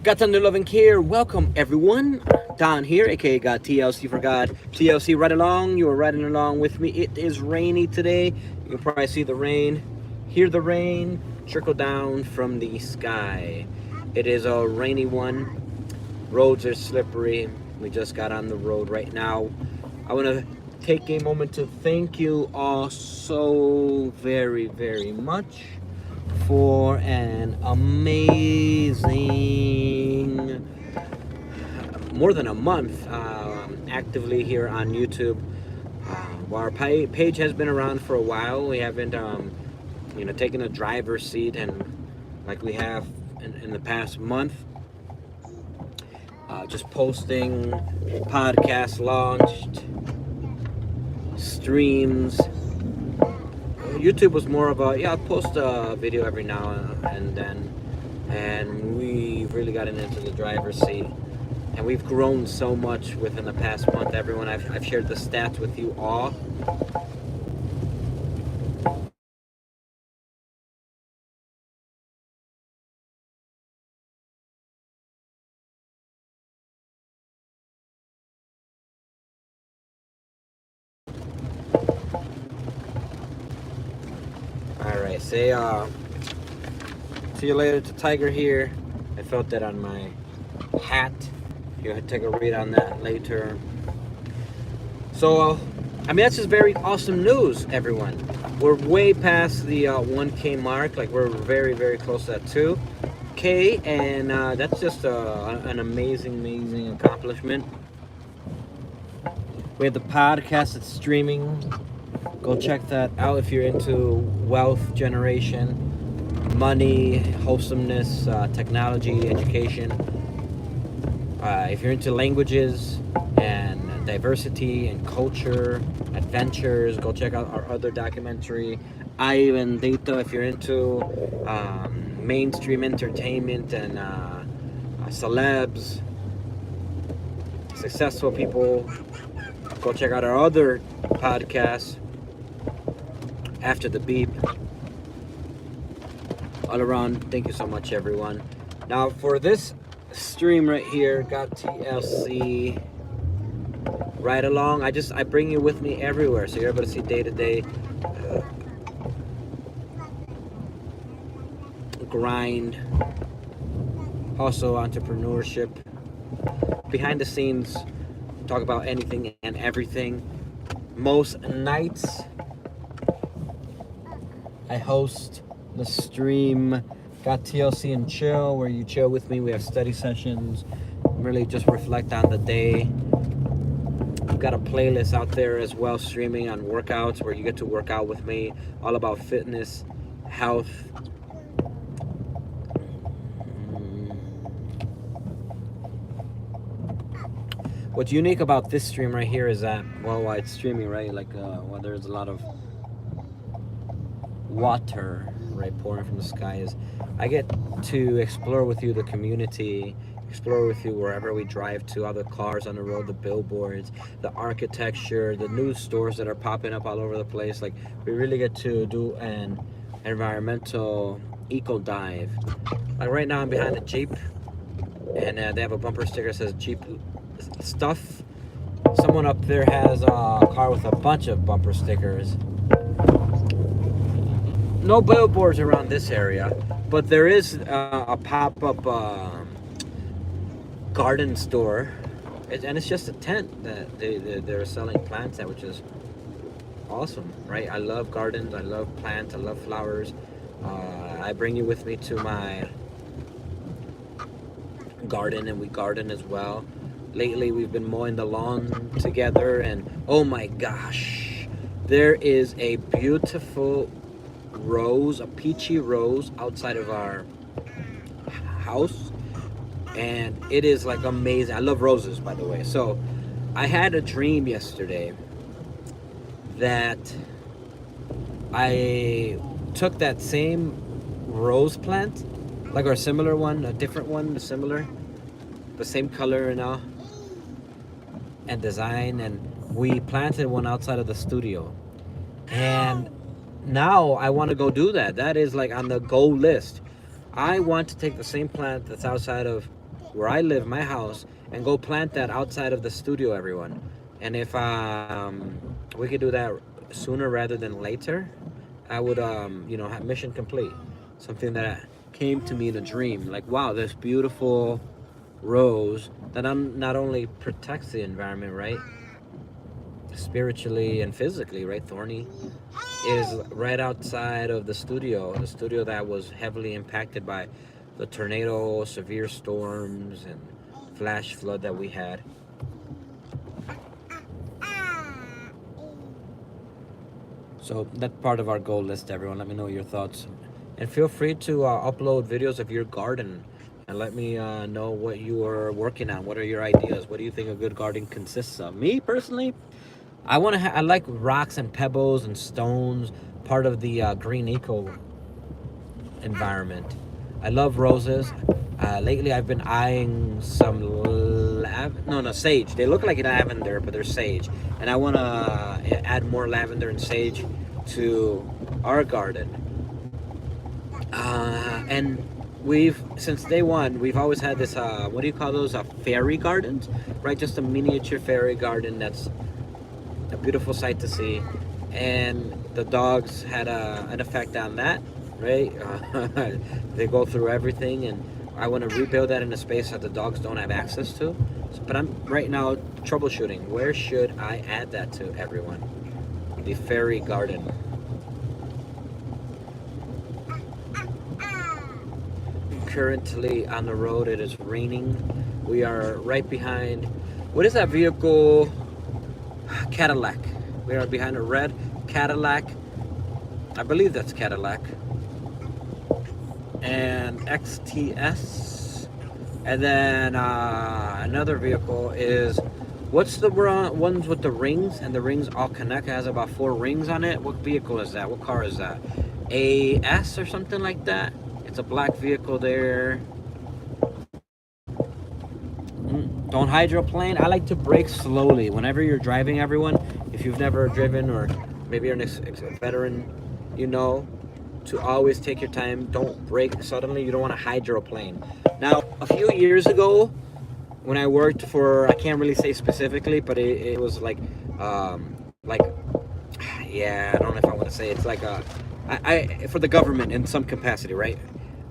Got Thunder Love and Care. Welcome everyone. Don here, aka Got TLC for God. TLC right along. You are riding along with me. It is rainy today. You can probably see the rain, hear the rain trickle down from the sky. It is a rainy one. Roads are slippery. We just got on the road right now. I want to take a moment to thank you all so very, very much for an amazing more than a month actively here on YouTube. Our page has been around for a while. We haven't, taken a driver's seat, and like we have in the past month, just posting podcasts launched, streams. YouTube was more of a I'll post a video every now and then, and we really got into the driver's seat, and we've grown so much within the past month. Everyone, I've shared the stats with you all. All right, see you later to Tiger here. I felt that on my hat. You'll take a read on that later. So, that's just very awesome news, everyone. We're way past the 1K mark. Like, we're very, very close to that 2K, and that's just an amazing accomplishment. We have the podcast that's streaming. Go check that out if you're into wealth generation, money, wholesomeness, technology, education. If you're into languages and diversity and culture, adventures, go check out our other documentary, I Vendetta. If you're into mainstream entertainment and celebs, successful people, go check out our other podcast, After the Beep. All around, thank you so much, everyone. Now, for this stream right here, Got TLC right along. I bring you with me everywhere, so you're able to see day-to-day grind, also entrepreneurship, behind the scenes, talk about anything and everything. Most nights I host the stream Got TLC and Chill, where you chill with me. We have study sessions, really just reflect on the day. We've got a playlist out there as well, streaming on workouts, where you get to work out with me, all about fitness, health. What's unique about this stream right here is that, while it's streaming, right, there's a lot of water, right, pouring from the sky, is I get to explore with you the community, explore with you wherever we drive to, all the cars on the road, the billboards, the architecture, the new stores that are popping up all over the place. Like, we really get to do an environmental eco dive. Like, right now I'm behind a Jeep, and they have a bumper sticker that says Jeep stuff. Someone up there has a car with a bunch of bumper stickers. No billboards around this area, but there is a pop-up garden store, and it's just a tent that they're selling plants at, which is awesome, right? I love gardens, I love plants, I love flowers. I bring you with me to my garden, and we garden as well. Lately, we've been mowing the lawn together, and oh my gosh, there is a beautiful rose, a peachy rose outside of our house, and it is like amazing. I love roses, by the way. So I had a dream yesterday that I took that same rose plant, like, or a similar one, a different one, similar, the same color and all, and design, and we planted one outside of the studio. And now I want to go do that. That is like on the goal list. I want to take the same plant that's outside of where I live, my house, and go plant that outside of the studio, everyone. And if we could do that sooner rather than later, I would, have mission complete. Something that came to me in a dream. Like, wow, this beautiful rose that not only protects the environment, right? Spiritually and physically, right? Thorny is right outside of the studio that was heavily impacted by the tornado, severe storms, and flash flood that we had. So that's part of our goal list, everyone. Let me know your thoughts. And feel free to upload videos of your garden and let me know what you are working on. What are your ideas? What do you think a good garden consists of? Me, personally, I like rocks and pebbles and stones, part of the green eco environment. I love roses. Lately, I've been eyeing some sage. They look like lavender, but they're sage. And I want to add more lavender and sage to our garden. And since day one, we've always had this, what do you call those? Fairy gardens, right? Just a miniature fairy garden that's a beautiful sight to see. And the dogs had an effect on that, right? They go through everything, and I want to rebuild that in a space that the dogs don't have access to. But I'm right now troubleshooting. Where should I add that to, everyone? The fairy garden. Currently on the road, it is raining. We are right behind, what is that vehicle? Cadillac. We are behind a red Cadillac. I believe that's Cadillac. And XTS. And then another vehicle is, what's the ones with the rings and the rings all connect? It has about 4 rings on it. What vehicle is that? What car is that? AS or something like that. It's a black vehicle there. Don't hydroplane. I like to brake slowly whenever you're driving, everyone. If you've never driven, or maybe you're a veteran, to always take your time. Don't brake suddenly. You don't want to hydroplane. Now, a few years ago, when I worked for, I can't really say specifically, but it was I don't know if I want to say, it's like for the government in some capacity, right?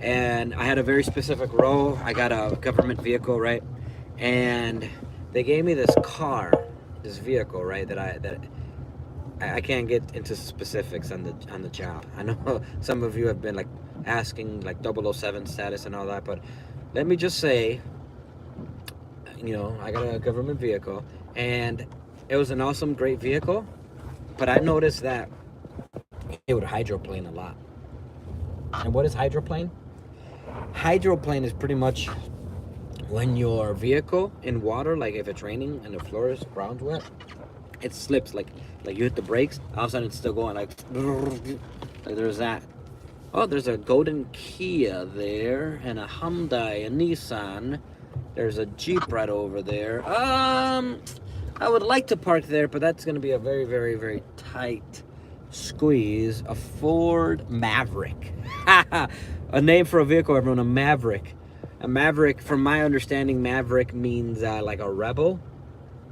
And I had a very specific role. I got a government vehicle, right? And they gave me this vehicle, right? That I can't get into specifics on the job. I know some of you have been asking 007 status and all that, but let me just say, I got a government vehicle, and it was an awesome, great vehicle, but I noticed that it would hydroplane a lot. And what is hydroplane? Hydroplane is pretty much when your vehicle in water, like if it's raining and the floor is ground wet, it slips, like you hit the brakes, all of a sudden it's still going like there's that. Oh, there's a golden Kia there, and a Hyundai, a Nissan. There's a Jeep right over there. I would like to park there, but that's going to be a very, very, very tight squeeze. A Ford Maverick. A name for a vehicle, everyone, a Maverick. A Maverick, from my understanding, Maverick means like a rebel.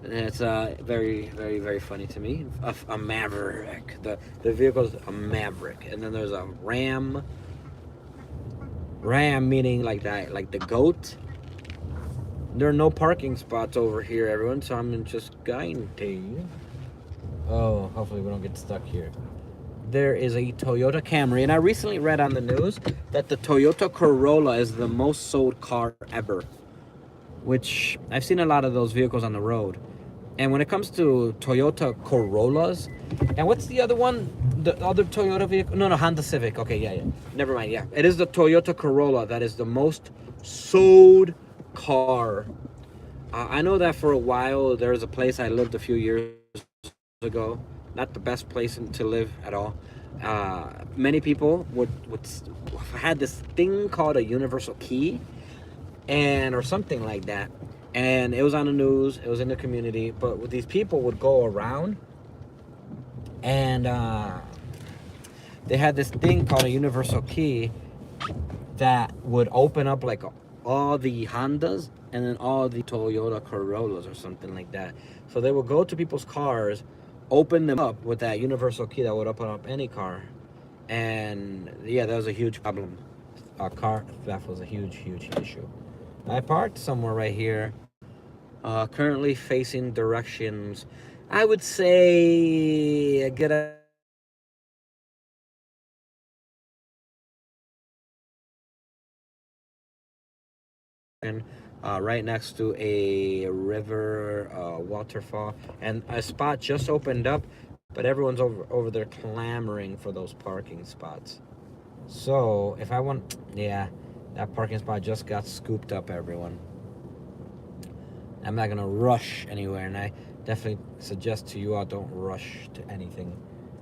And it's very, very, very funny to me. A Maverick. The vehicle's a Maverick. And then there's a Ram. Ram meaning like that, like the goat. There are no parking spots over here, everyone, so I'm just going to. Oh, hopefully we don't get stuck here. There is a Toyota Camry, and I recently read on the news that the Toyota Corolla is the most sold car ever, which I've seen a lot of those vehicles on the road. And when it comes to Toyota Corollas, and what's the other one? The other Toyota vehicle? No, Honda Civic. Okay, yeah. Never mind, yeah. It is the Toyota Corolla that is the most sold car. I know that for a while. There was a place I lived a few years ago. Not the best place to live at all. Many people would had this thing called a universal key, or something like that. And it was on the news, it was in the community, but these people would go around and they had this thing called a universal key, that would open up like all the Hondas and then all the Toyota Corollas or something like that. So they would go to people's cars, open them up with that universal key that would open up any car. And yeah, that was a huge problem. Car theft was a huge, huge issue. I parked somewhere right here, currently facing directions. I would say a good right next to a river waterfall, and a spot just opened up, but everyone's over there clamoring for those parking spots. So if I want, yeah, that parking spot just got scooped up, everyone. I'm not gonna rush anywhere, and I definitely suggest to you all, don't rush to anything.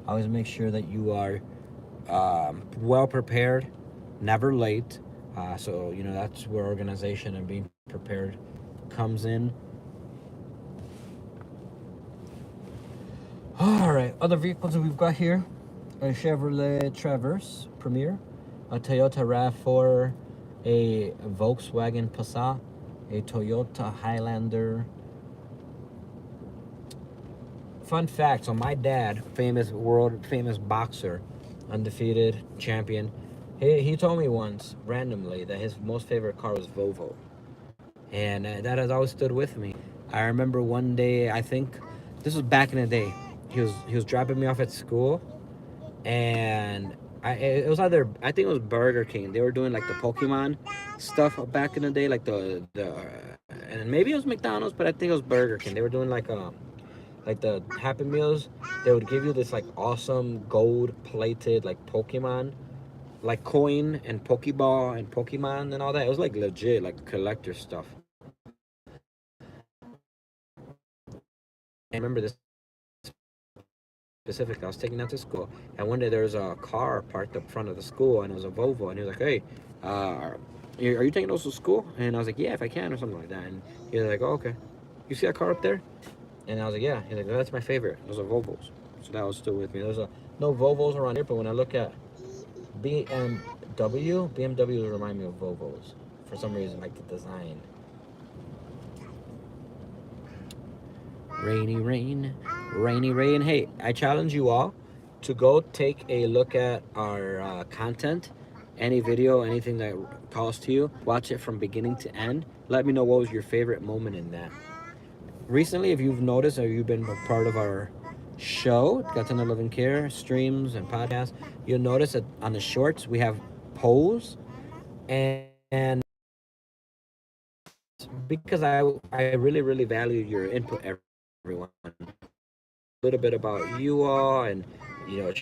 Always make sure that you are well prepared, never late. So you know that's where organization and being prepared comes in. All right, other vehicles that we've got here: a Chevrolet Traverse Premier, a Toyota RAV4, a Volkswagen Passat, a Toyota Highlander. Fun fact: so my dad, world famous boxer, undefeated champion, he told me once randomly that his most favorite car was Volvo, and that has always stood with me. I remember one day, I think this was back in the day. He was dropping me off at school, and it was either, I think it was Burger King. They were doing like the Pokemon stuff back in the day, like the and maybe it was McDonald's, but I think it was Burger King. They were doing like the Happy Meals. They would give you this like awesome gold plated like Pokemon, like coin and Pokeball and Pokemon and all that. It was like legit like collector stuff. I remember this specific. I was taking that to school, and one day there was a car parked up front of the school, and it was a Volvo, and he was like, "Hey, are you taking those to school?" And I was like, "Yeah, if I can," or something like that. And he was like, "Oh, okay. You see that car up there?" And I was like, "Yeah." He's like, "That's my favorite. Those are Volvos." So that was still with me. There's no Volvos around here, but when I look at BMWs remind me of Volvos for some reason, like the design. Rainy rain, rainy rain. Hey, I challenge you all to go take a look at our content. Any video, anything that calls to you, watch it from beginning to end. Let me know what was your favorite moment in that. Recently, if you've noticed or you've been a part of our show, Got to Know Love and Care streams and podcasts, you'll notice that on the shorts we have polls, and because I really value your input, everyone. A little bit about you all, and you know,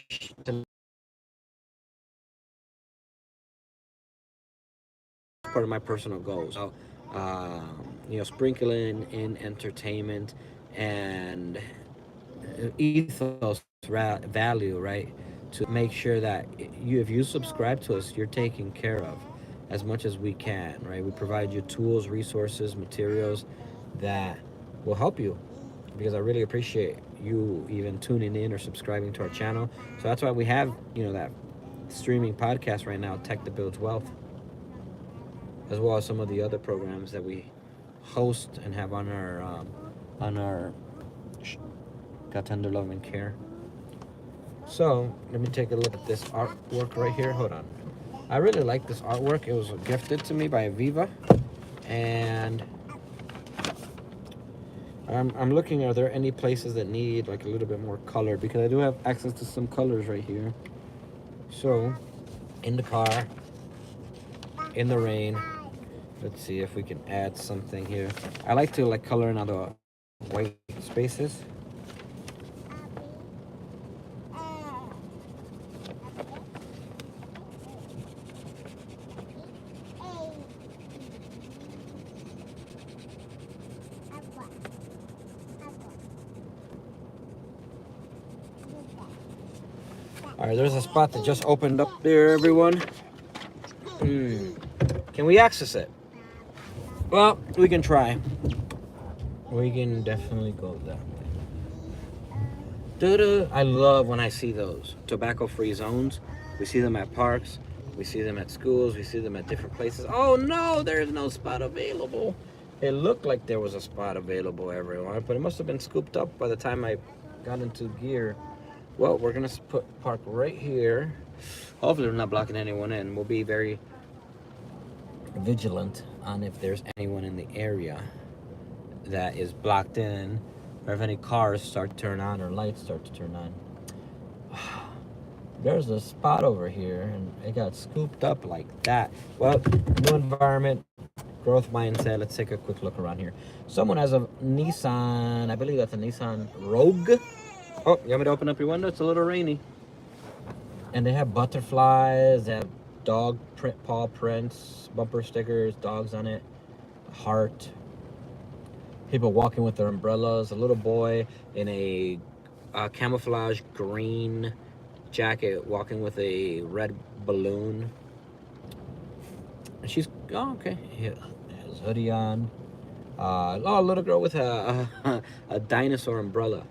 part of my personal goals. So, you know, sprinkling in entertainment and ethos, value, right? To make sure that if you subscribe to us, you're taken care of as much as we can, right? We provide you tools, resources, materials that will help you, because I really appreciate you even tuning in or subscribing to our channel. So that's why we have, you know, that streaming podcast right now, Tech That Builds Wealth, as well as some of the other programs that we host and have on our Got Tender Love and Care. So let me take a look at this artwork right here. Hold on. I really like this artwork. It was gifted to me by Aviva, and I'm looking, are there any places that need like a little bit more color, because I do have access to some colors right here. So in the car, in the rain, let's see if we can add something here. I like to like color in all the white spaces. All right, there's a spot that just opened up there, everyone. Can we access it? Well, we can try. We can definitely go that way. I love when I see those tobacco-free zones. We see them at parks. We see them at schools. We see them at different places. Oh no, there's no spot available. It looked like there was a spot available, everyone, but it must have been scooped up by the time I got into gear. Well, we're gonna park right here. Hopefully we're not blocking anyone in. We'll be very vigilant on if there's anyone in the area that is blocked in, or if any cars start to turn on or lights start to turn on. There's a spot over here and it got scooped up like that. Well, new environment, growth mindset. Let's take a quick look around here. Someone has a Nissan, I believe that's a Nissan Rogue. Oh, you want me to open up your window? It's a little rainy. And they have butterflies, they have dog print, paw prints, bumper stickers, dogs on it, a heart. People walking with their umbrellas, a little boy in a camouflage green jacket walking with a red balloon. And she's, oh, okay, he has a hoodie on. Oh, a little girl with a dinosaur umbrella,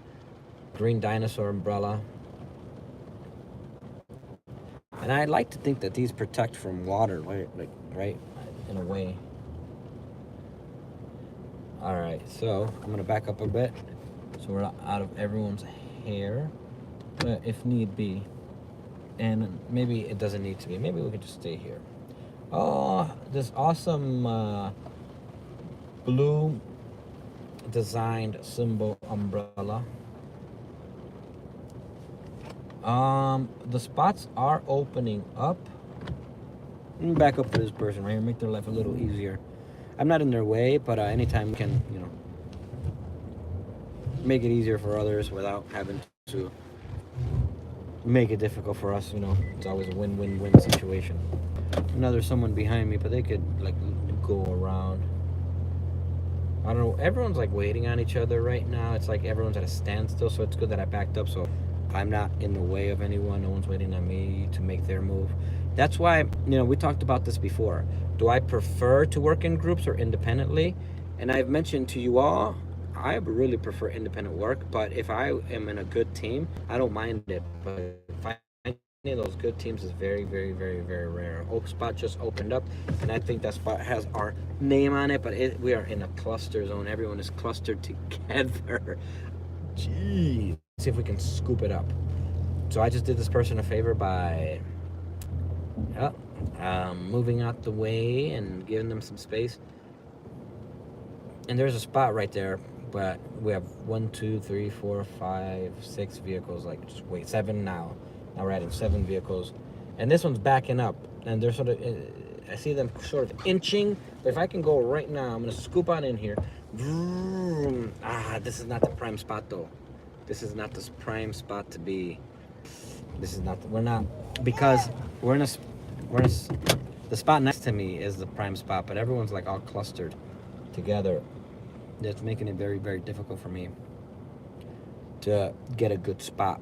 green dinosaur umbrella. And I like to think that these protect from water, right, in a way. All right, so I'm gonna back up a bit so we're out of everyone's hair, if need be. And maybe it doesn't need to be. Maybe we could just stay here. Oh, this awesome blue designed symbol umbrella. The spots are opening up. Let me back up for this person right here, make their life a little easier. I'm not in their way, but anytime we can, you know, make it easier for others without having to make it difficult for us, you know. It's always a win-win-win situation. Now there's someone behind me, but they could like go around. I don't know, everyone's like waiting on each other right now. It's like everyone's at a standstill, so it's good that I backed up so I'm not in the way of anyone. No one's waiting on me to make their move. That's why, you know, we talked about this before. Do I prefer to work in groups or independently? And I've mentioned to you all, I really prefer independent work, but if I am in a good team, I don't mind it. But finding those good teams is very, very, very, very rare. Oak Spot just opened up, and I think that spot has our name on it, but we are in a cluster zone. Everyone is clustered together. Jeez. Let's see if we can scoop it up. So I just did this person a favor by moving out the way and giving them some space. And there's a spot right there, but we have 1, 2, 3, 4, 5, 6 vehicles. Like, just wait, 7 now. Now we're adding 7 vehicles, and this one's backing up, and they're sort of. I see them sort of inching. But if I can go right now, I'm gonna scoop on in here. This is not the prime spot though. This is not the prime spot to be. This is not. We're not, because we're in a. The spot next to me is the prime spot, but everyone's like all clustered together. That's making it very, very difficult for me to get a good spot.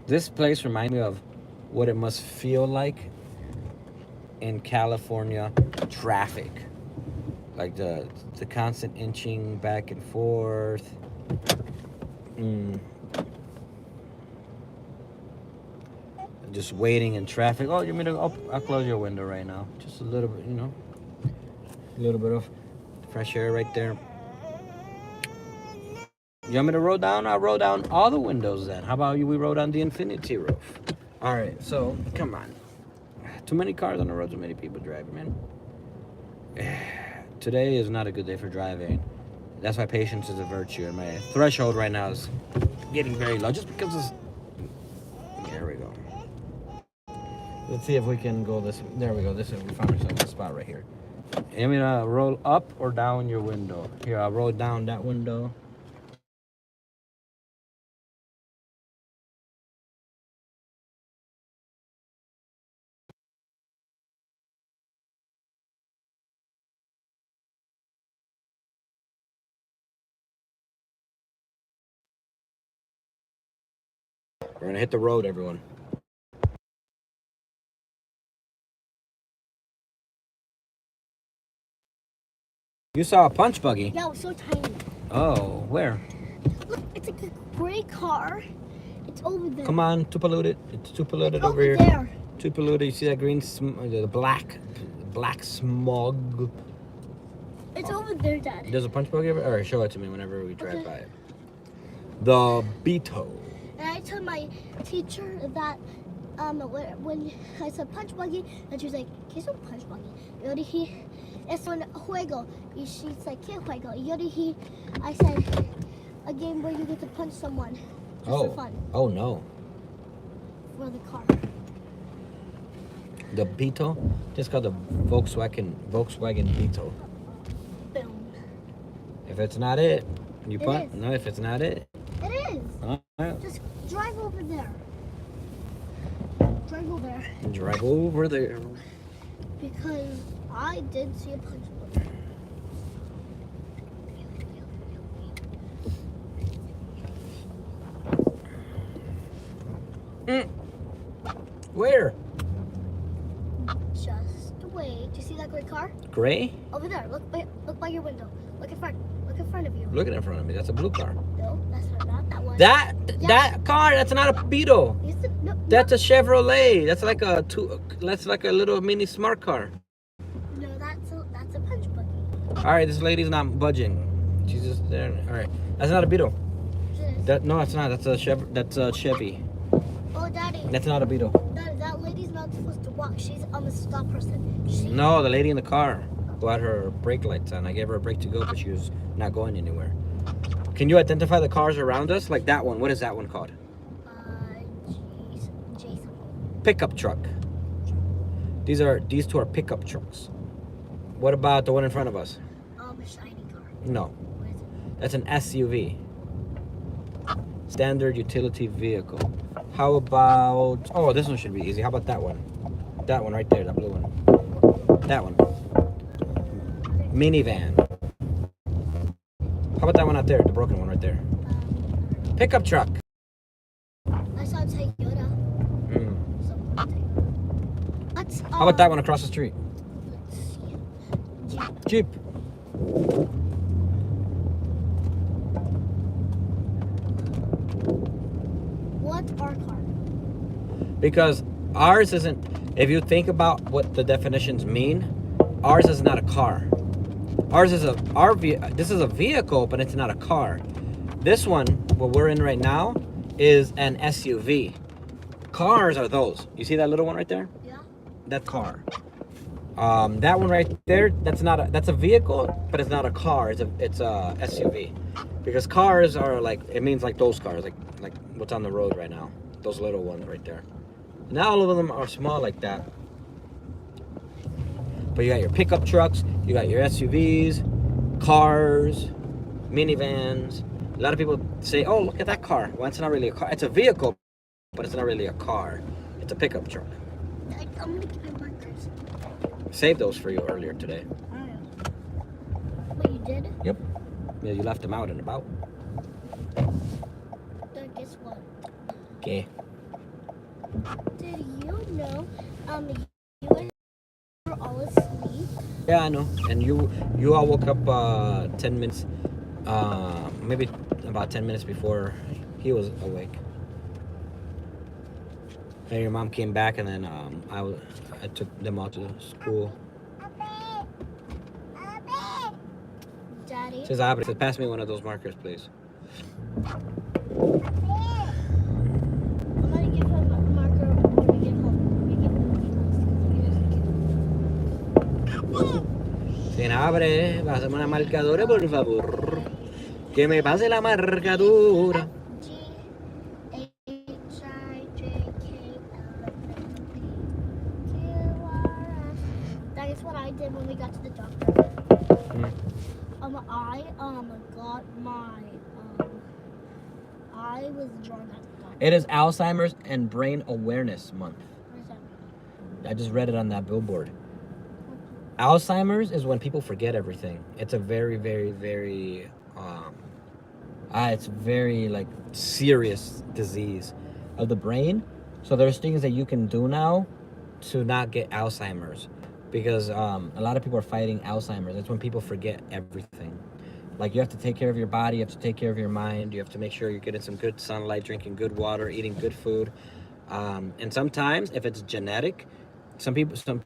This place reminds me of what it must feel like in California traffic. Like the constant inching back and forth. Just waiting in traffic. Oh, you mean I'll close your window right now. Just a little bit, you know. A little bit of fresh air right there. You want me to roll down? I'll roll down all the windows then. How about we roll down the infinity roof? All right, so come on. Too many cars on the road, too many people driving, man. Today is not a good day for driving. That's why patience is a virtue. And my threshold right now is getting very low just because it's... There we go. Let's see if we can go this... There we go. We found ourselves a spot right here. You want me to roll up or down your window? Here, I'll roll down that window. We're gonna hit the road, everyone. You saw a punch buggy? Yeah, it was so tiny. Oh, where? Look, it's like a gray car, It's over there. Come on, too polluted. It's too polluted It's over here. there. Too polluted. You see that green, the black smog. It's over there, Dad. There's a punch buggy over. All right, show it to me whenever we drive Okay. by it. The Beetle. And I told my teacher that when I said punch buggy, and she was like, ¿Qué es un punch buggy? Y yo dije, es un juego. Y she's like, ¿Qué juego? Y yo dije, I said, a game where you get to punch someone. Just for fun. Oh no. For the car. The Beetle. Just called the Volkswagen Beetle. Boom. If it's not it, you It punch. is. No, if it's not it. It is. Alright. Just drive over there. Drive over there. Drive over there. Because I did see a punch buggy. Where? Just wait. Do you see that gray car? Gray? Over there. Look by your window. Look in front. Look in front of you. Looking in front of me. That's a blue car. No, that's not that one. That car. That's not a Beetle. No, That's a Chevrolet. That's like a That's like a little mini smart car. no, that's a punch buggy. All right, this lady's not budging. She's just there. All right, that's not a Beetle. No, it's not. That's a Chevy. Oh, Daddy. That's not a Beetle. That lady's not supposed to walk. She's a stop person. No, the lady in the car who had her brake lights on. I gave her a brake to go, but she was not going anywhere. Can you identify the cars around us? Like that one. What is that one called? Jason. Pickup truck. These two are pickup trucks. What about the one in front of us? A shiny car. No, What is it? that's an SUV. Standard utility vehicle. How about, oh, this one should be easy. How about that one? That one right there, that blue one. That one. Minivan. How about that one out there, the broken one right there? Pickup truck. I saw Toyota. Mm. So, let's, How about that one across the street? let's see. Jeep. What's our car? Because ours isn't, if you think about what the definitions mean, ours is not a car. Ours is this is a vehicle, but it's not a car. This one, what we're in right now, is an SUV. Cars are those. You see that little one right there? Yeah. That car. That one right there, that's a vehicle, but it's not a car. It's a SUV. Because cars are like, it means like those cars, like what's on the road right now. Those little ones right there. Not all of them are small like that. But you got your pickup trucks, you got your SUVs, cars, minivans. A lot of people say, oh, look at that car. Well, it's not really a car. It's a vehicle, but it's not really a car. It's a pickup truck. I'm gonna keep my markers. Saved those for you earlier today. I don't know. What you did? Yep. Yeah, you left them out and about. Then guess what? Okay. Did you know you guys were all asleep? Yeah, I know. And you all woke up 10 minutes, maybe about 10 minutes before he was awake. And your mom came back, and then I took them out to school. Daddy? Says Abre, says, pass me one of those markers, please. I'm gonna give him a marker when we get home. Sin Abre, pásame una marcadora, por favor. Que me pase la marcadura. That is what I did when we got to the doctor. I got my I was drawn at the doctor. It is Alzheimer's and Brain Awareness Month. What does that mean? I just read it on that billboard. Alzheimer's is when people forget everything. It's a very, very, very, it's very like serious disease of the brain. So there's things that you can do now to not get Alzheimer's, because a lot of people are fighting Alzheimer's. That's when people forget everything. Like, you have to take care of your body, you have to take care of your mind, you have to make sure you're getting some good sunlight, drinking good water, eating good food. And sometimes, if it's genetic,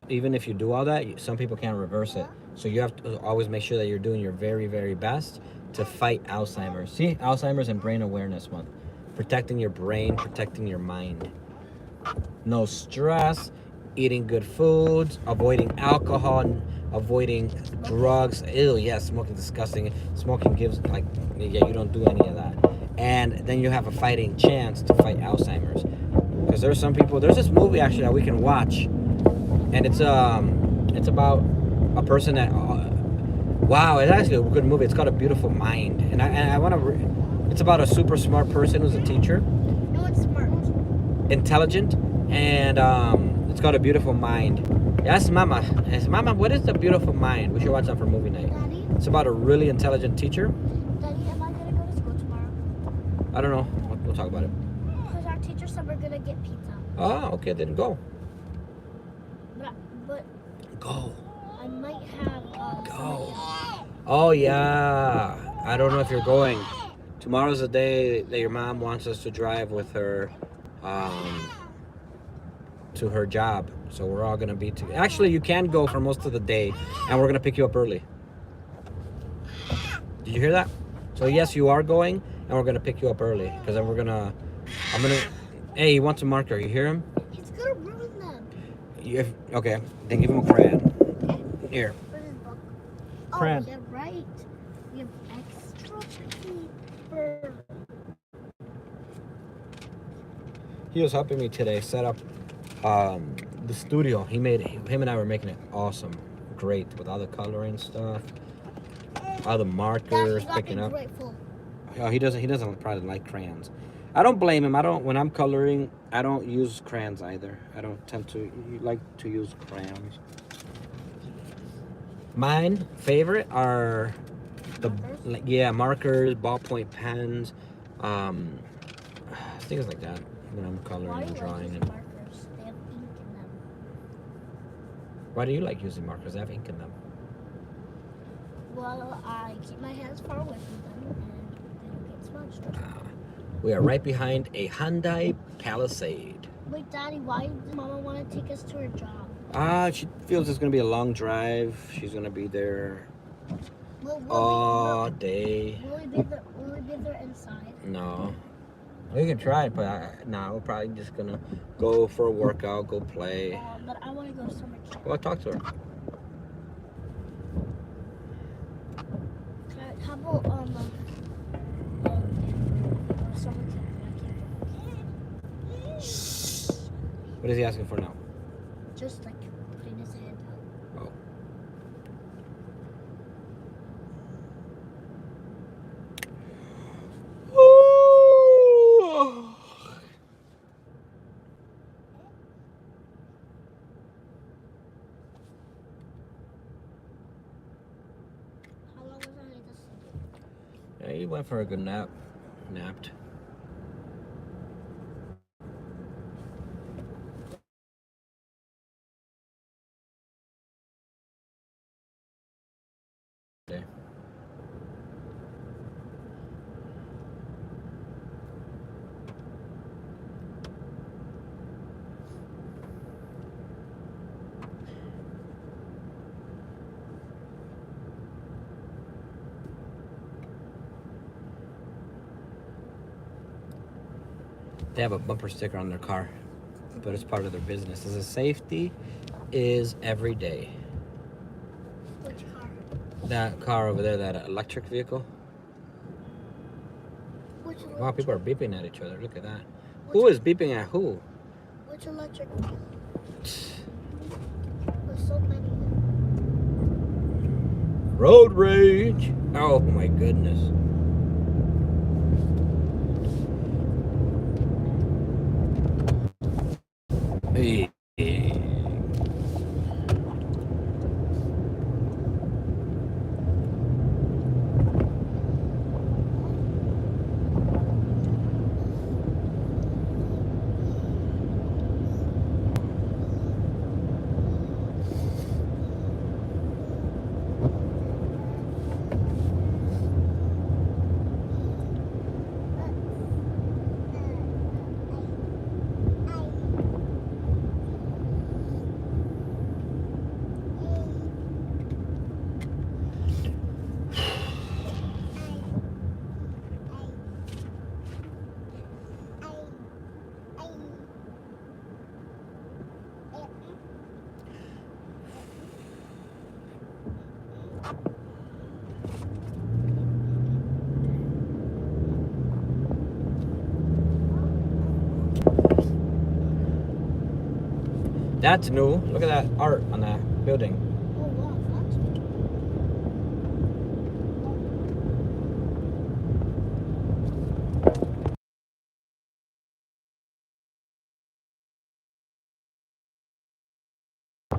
even if you do all that, some people can't reverse it. So you have to always make sure that you're doing your very, very best to fight Alzheimer's. See, Alzheimer's and Brain Awareness Month. Protecting your brain, protecting your mind. No stress, eating good foods, avoiding alcohol, avoiding drugs. Ew, yeah, smoking disgusting. Smoking gives, like, yeah, you don't do any of that. And then you have a fighting chance to fight Alzheimer's. Because there's some people, there's this movie actually that we can watch, and it's about a person that, wow, it's actually a good movie. It's called A Beautiful Mind. And I want to, it's about a super smart person who's a teacher. No, it's smart. Intelligent, and it's called A Beautiful Mind. Yes, Mama. Yes, Mama, what is The Beautiful Mind? We should watch that for movie night. Daddy, It's about a really intelligent teacher. Daddy, am I gonna go to school tomorrow? I don't know. We'll talk about it. Because our teacher said we're gonna get pizza. Oh, okay, then go. But Go. I might have Go. Oh, yeah. I don't know if you're going. Tomorrow's the day that your mom wants us to drive with her to her job. So we're all going to be together. Actually, you can go for most of the day, and we're going to pick you up early. Did you hear that? So, yes, you are going, and we're going to pick you up early. Because then hey, he wants a marker. You hear him? He's gonna ruin them. Okay, then give him a crayon. Here. Where's his book? Crayon. Oh, you're right. We have extra paper. He was helping me today set up the studio. Him and I were making it awesome, great, with all the coloring stuff, all the markers picking up. Grateful. Oh, he doesn't probably like crayons. I don't blame him. When I'm coloring, I don't use crayons either. I don't tend to like to use crayons. Mine favorite are markers, ballpoint pens, things like that. When I'm coloring Why do and you drawing. like using markers? They have ink in them. Why do you like using markers? They have ink in them. Well, I keep my hands far away from them and they don't get smudged. We are right behind a Hyundai Palisade. Wait, Daddy, why does Mama want to take us to her job? She feels it's gonna be a long drive. She's gonna be there Will all day. Will we be there inside? No. We can try it, but no, we're probably just gonna go for a workout, go play. But I want to go to summer camp. Well, talk to her. How about summer camp? What is he asking for now? Just like putting his hand out. Oh. How long was I just? Yeah, he went for a good nap. Napped. They have a bumper sticker on their car, but it's part of their business. It says safety is every day. Which car? That car over there, that electric vehicle. Which electric? Wow, people are beeping at each other. Look at that. Who is beeping at who? Which electric? There's so many. Road rage. Oh my goodness. Hey. That's new. Look at that art on that building.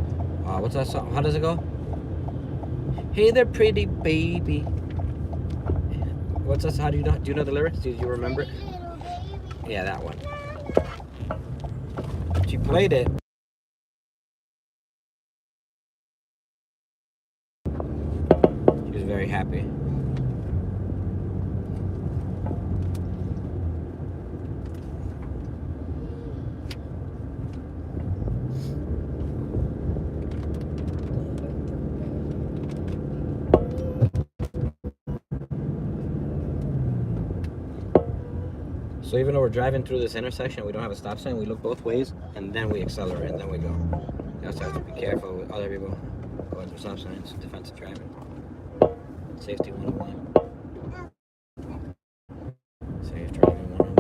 Oh wow, that's What's that song? How does it go? Hey there, pretty baby. What's that? How do you know the lyrics? Do you remember it? pretty little baby. Yeah, that one. She played it. She was very happy. So even though we're driving through this intersection, we don't have a stop sign, we look both ways, and then we accelerate, and then we go. You also have to be careful with other people going through stop signs, defensive driving. Safety 101. Safe driving 101.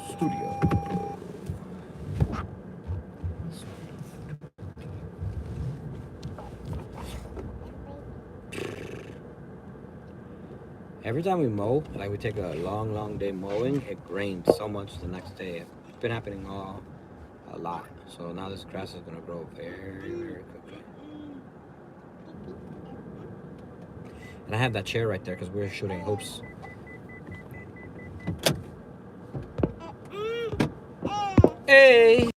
Studio. Every time we mow, like we take a long day mowing, it rains so much the next day. It's been happening a lot. So now this grass is gonna grow very quickly. And I have that chair right there because we're shooting hoops. Hey!